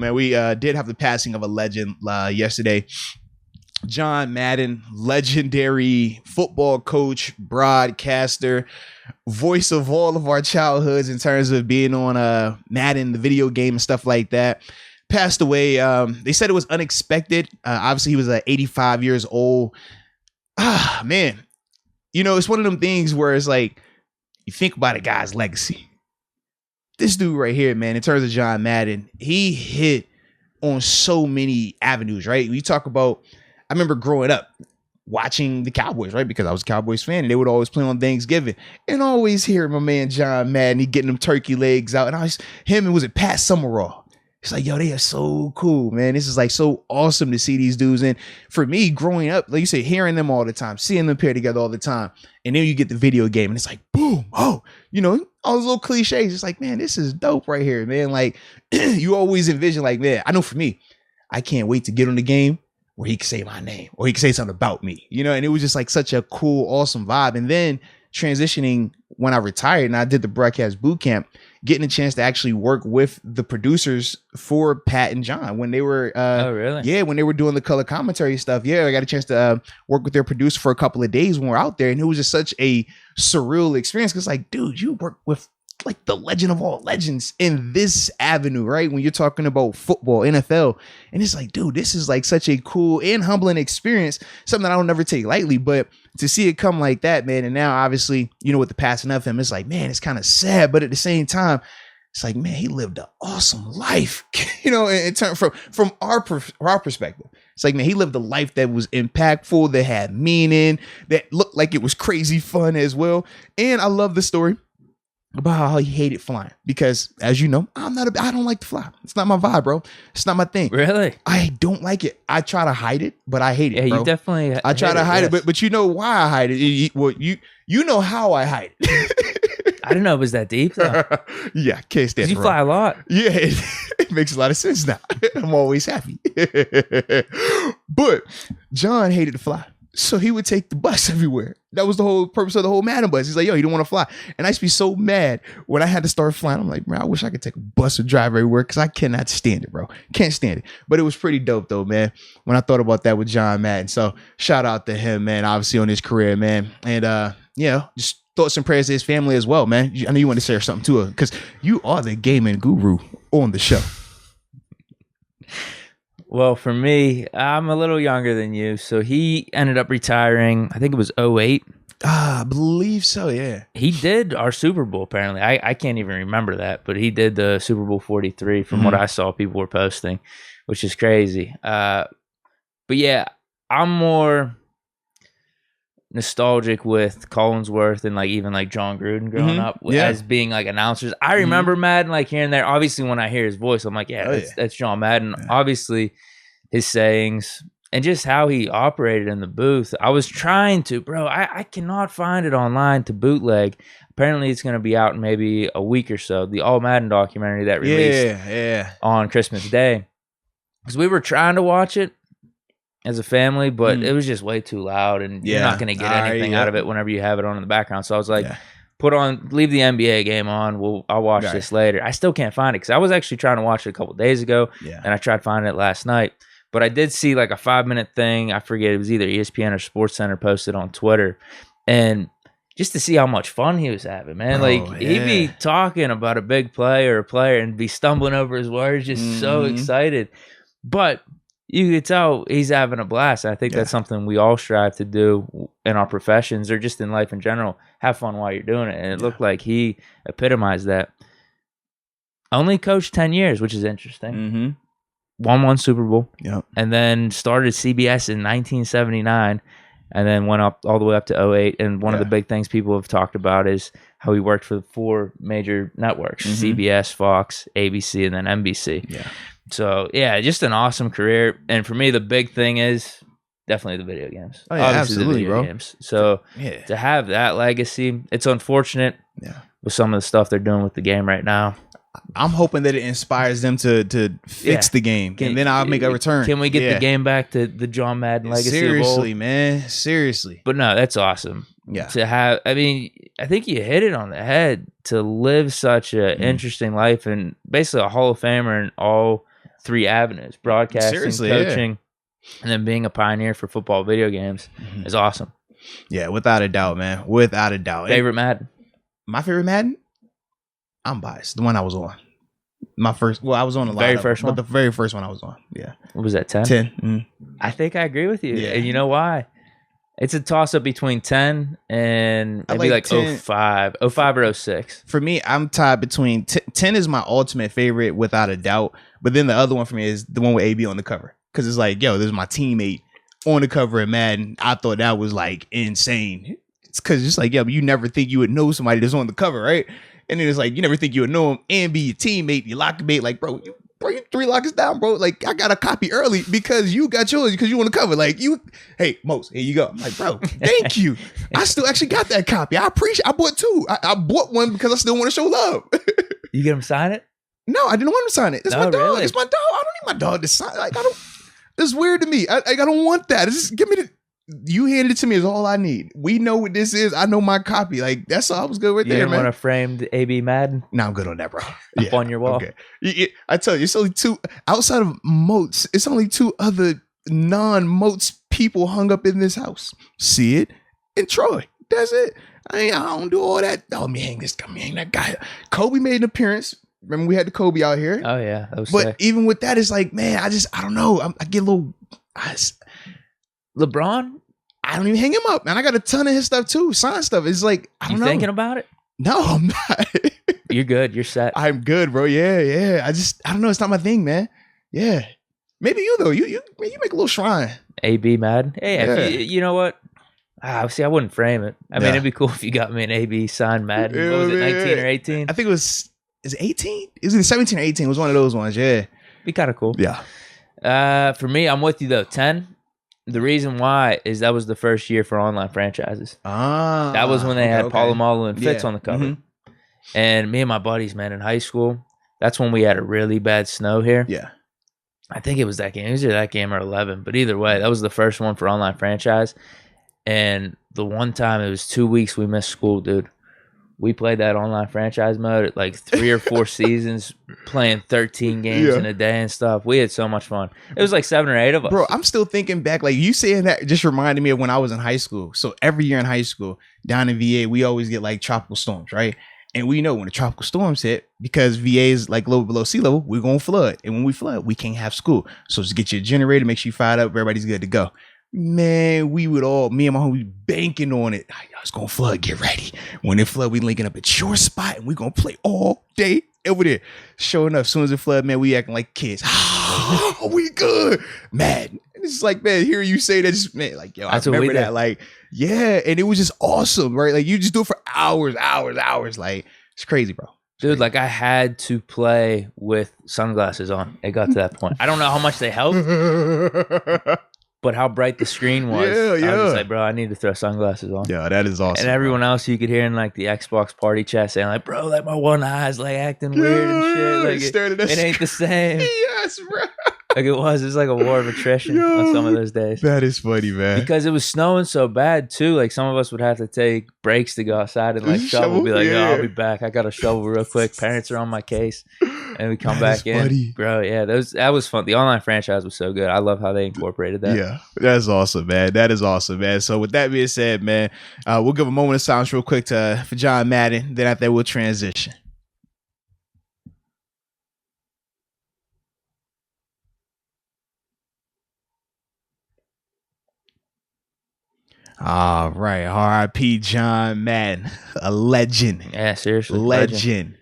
Man, we did have the passing of a legend yesterday. John Madden, legendary football coach, broadcaster, voice of all of our childhoods in terms of being on Madden, the video game and stuff like that. Passed away. They said it was unexpected. Obviously, he was 85 years old. Man, you know, it's one of them things where it's like, you think about a guy's legacy. This dude right here, man, in terms of John Madden, he hit on so many avenues, right? We talk about, I remember growing up watching the Cowboys, right? Because I was a Cowboys fan and they would always play on Thanksgiving and always hear my man John Madden, he getting them turkey legs out. And was it Pat Summerall? It's like, yo, they are so cool, man. This is like so awesome to see these dudes. And for me, growing up, like you say, hearing them all the time, seeing them pair together all the time. And then you get the video game and it's like, boom, oh, you know, all those little cliches. It's like, man, this is dope right here, man. Like you always envision like, man, I know for me, I can't wait to get on the game where he can say my name or he can say something about me, you know? And it was just like such a cool, awesome vibe. And then transitioning when I retired and I did the broadcast boot camp, getting a chance to actually work with the producers for Pat and John when they were, oh really? Yeah, when they were doing the color commentary stuff. Yeah, I got a chance to work with their producer for a couple of days when we were out there, and it was just such a surreal experience. Cause like, dude, you work with like the legend of all legends in this avenue, right? When you're talking about football, NFL, and it's like, dude, this is like such a cool and humbling experience, something that I don't never take lightly, but to see it come like that, man. And now obviously, you know, with the passing of him, it's like, man, it's kind of sad, but at the same time, it's like, man, he lived an awesome life, you know, in terms from our perspective. It's like, man, he lived a life that was impactful, that had meaning, that looked like it was crazy fun as well. And I love the story about how he hated flying because, as you know, I don't like to fly. It's not my vibe, bro. It's not my thing. Really? I don't like it. I try to hide it, but I hate it, bro. You definitely I try to hide it, but you know why I hide it. You know how I hide it. I didn't know it was that deep, though. Yeah, can't stand it. You fly a lot. Yeah, it makes a lot of sense now. I'm always happy. But John hated to fly. So he would take the bus everywhere. That was the whole purpose of the whole Madden bus. He's like, yo, you don't want to fly. And I used to be so mad when I had to start flying. I'm like, man, I wish I could take a bus and drive everywhere because I cannot stand it, bro. Can't stand it. But it was pretty dope, though, man, when I thought about that with John Madden. So shout out to him, man, obviously on his career, man. And, just thoughts and prayers to his family as well, man. I know you want to share something to her because you are the gaming guru on the show. Well, for me, I'm a little younger than you. So he ended up retiring, I think it was 2008. I believe so, yeah. He did our Super Bowl, apparently. I can't even remember that, but he did the Super Bowl 43 from what I saw people were posting, which is crazy. But yeah, I'm more nostalgic with Collinsworth and like even like John Gruden growing up as being like announcers. I remember Madden like here and there. Obviously, when I hear his voice, I'm like, that's John Madden. Yeah. Obviously, his sayings and just how he operated in the booth. I was trying to, bro. I cannot find it online to bootleg. Apparently, it's going to be out in maybe a week or so. The All Madden documentary that released on Christmas Day, because we were trying to watch it as a family, but it was just way too loud, and you're not going to get anything out of it whenever you have it on in the background. So I was like, leave the NBA game on. I'll watch this later. I still can't find it because I was actually trying to watch it a couple days ago, and I tried finding it last night. But I did see like a 5-minute thing. I forget, it was either ESPN or SportsCenter posted on Twitter, and just to see how much fun he was having, man. He'd be talking about a big play or a player and be stumbling over his words, just so excited. But you could tell he's having a blast. I think that's something we all strive to do in our professions or just in life in general. Have fun while you're doing it. And it looked like he epitomized that. Only coached 10 years, which is interesting. Won one Super Bowl. And then started CBS in 1979 and then went up all the way up to 2008. And one of the big things people have talked about is how he worked for the 4 major networks, CBS, Fox, ABC, and then NBC. So, yeah, just an awesome career. And for me, the big thing is definitely the video games. Oh, yeah, absolutely, bro. Games. So, to have that legacy, it's unfortunate with some of the stuff they're doing with the game right now. I'm hoping that it inspires them to fix the game, and then I'll make a return. Can we get the game back to the John Madden legacy? Seriously, man. Seriously. But no, that's awesome. To have, I mean, I think you hit it on the head to live such an interesting life and basically a Hall of Famer in all three avenues: broadcasting, Seriously, coaching, and then being a pioneer for football video games is awesome. Yeah, without a doubt, man. Without a doubt. Favorite Madden? My favorite Madden? I'm biased. The one I was on. My first. Well, I was on a lot. Very first one? But the very first one I was on. Yeah. What was that, 10? 10. Mm. I think I agree with you. Yeah. And you know why? It's a toss-up between 10 and maybe like 05 or 06. For me, I'm tied between 10 is my ultimate favorite without a doubt. But then the other one for me is the one with AB on the cover. Because it's like, yo, this is my teammate on the cover of Madden. I thought that was like insane. It's because it's like, yeah, but you never think you would know somebody that's on the cover, right? And then it's like, you never think you would know him and be your teammate, your locker mate. Like, bro, you 3 lockers down, bro. Like, I got a copy early because you got yours because you want to cover. Like, hey, Mos, here you go. I'm like, bro, thank you. I still actually got that copy. I bought 2. I bought one because I still want to show love. You get him sign it? No, I didn't want him to sign it. It's my dog. Really? It's my dog. I don't need my dog to sign. Like, I don't. It's weird to me. I don't want that. It's just, give me the. You handed it to me is all I need. We know what this is. I know my copy. Like, that's all I was good right there, man. You didn't want to frame the AB Madden? No, I'm good on that, bro. Up on your wall. Okay. I tell you, it's only 2 outside of Moats. It's only 2 other non-Moats people hung up in this house. See it and Troy. That's it. I don't do all that. Oh, let me hang that guy. Kobe made an appearance. Remember we had the Kobe out here. Oh yeah, that was but sick. Even with that, it's like, man, I don't know. I get a little. LeBron. I don't even hang him up, man. I got a ton of his stuff too, signed stuff. It's like, I don't know. You thinking about it? No, I'm not. You're good. You're set. I'm good, bro. Yeah. I don't know. It's not my thing, man. Yeah. Maybe you though. You make a little shrine. AB Madden. Hey, you know what? See, I wouldn't frame it. I mean, it'd be cool if you got me an AB signed Madden. What was it, 19 or 18? I think it was. Is it 18? It was either 17 or 18. It was one of those ones. Yeah. Be kind of cool. Yeah. For me, I'm with you though. 10. The reason why is that was the first year for online franchises. That was when they had Palomalu and Fitz on the cover. Mm-hmm. And me and my buddies, man, in high school, that's when we had a really bad snow here. Yeah. I think it was that game. It was either that game or 11. But either way, that was the first one for online franchise. And the one time it was 2 weeks we missed school, dude. We played that online franchise mode like 3 or 4 seasons, playing 13 games in a day and stuff. We had so much fun. It was like 7 or 8 of us. Bro, I'm still thinking back. Like, you saying that just reminded me of when I was in high school. So every year in high school, down in VA, we always get like tropical storms, right? And we know when the tropical storms hit, because VA is like low below sea level, we're going to flood. And when we flood, we can't have school. So just get your generator, make sure you fired up, everybody's good to go. Man, me and my homie banking on it. It's gonna flood, get ready. When it flood, we linking up at your spot and we gonna play all day over there. Sure enough, as soon as it flood, man, we acting like kids. We good. Mad. And it's like, man, hearing you say that, just, man, like, yo, I remember that. Like, yeah, and it was just awesome, right? Like, you just do it for hours. Like, it's crazy, bro. Dude, like, I had to play with sunglasses on. It got to that point. I don't know how much they helped. But how bright the screen was. Yeah. I was just like, bro, I need to throw sunglasses on. Yeah, that is awesome. And everyone else you could hear in like the Xbox party chat saying like, bro, like my one eye's like acting weird and shit. Like it ain't the same. Yes, bro. Like it was like a war of attrition on some of those days. That is funny, man. Because it was snowing so bad too. Like some of us would have to take breaks to go outside and like shovel. Be like, yo, I'll be back. I got to shovel real quick. Parents are on my case. And we come back in. Funny. Bro, yeah, that was fun. The online franchise was so good. I love how they incorporated that. Yeah, that's awesome, man. That is awesome, man. So with that being said, man, we'll give a moment of silence real quick for John Madden. Then after that, we'll transition. All right, R.I.P. John Madden, a legend. Yeah, seriously, legend.